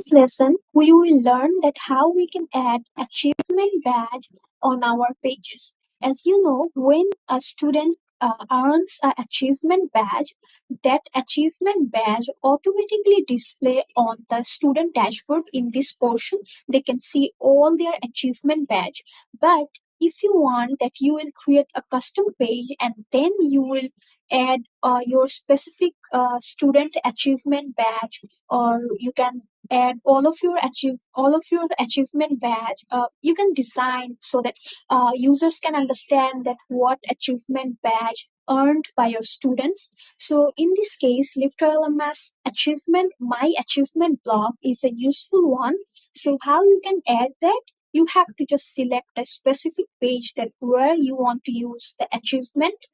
This lesson, we will learn that how we can add achievement badge on our pages. As you know, when a student earns an achievement badge, that achievement badge automatically display on the student dashboard in this portion. They can see all their achievement badge. But if you want that, you will create a custom page and then you will add your specific student achievement badge, or you can and all of your achievement badge. You can design so that users can understand that what achievement badge earned by your students. So in this case, LifterLMS achievement my achievement block is a useful one. So how you can add that? You have to just select a specific page that where you want to use the achievement.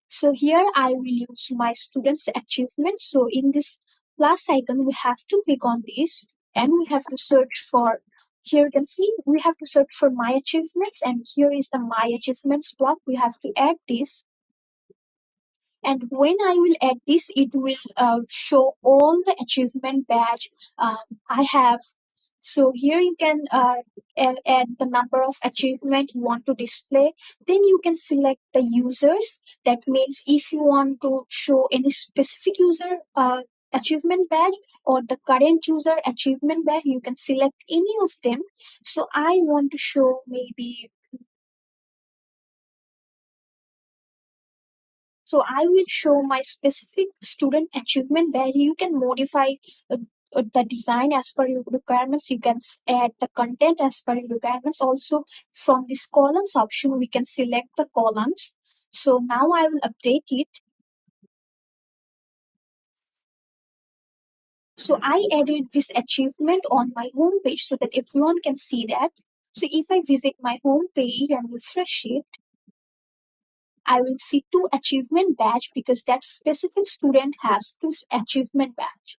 So here I will use my students' achievement. So in this plus icon, we have to click on this and we have to search for, here you can see, we have to search for my achievements, and here is the my achievements block. We have to add this. And when I will add this, it will show all the achievement badge I have. So here you can add the number of achievement you want to display. Then you can select the users. That means if you want to show any specific user achievement badge or the current user achievement badge, you can select any of them. So I want to show maybe, so I will show my specific student achievement badge. You can modify the design as per your requirements. You can add the content as per your requirements. Also, from this columns option, we can select the columns. So now I will update it. So I added this achievement on my home page so that everyone can see that. So if I visit my home page and refresh it, I will see two achievement badge because that specific student has two achievement badge.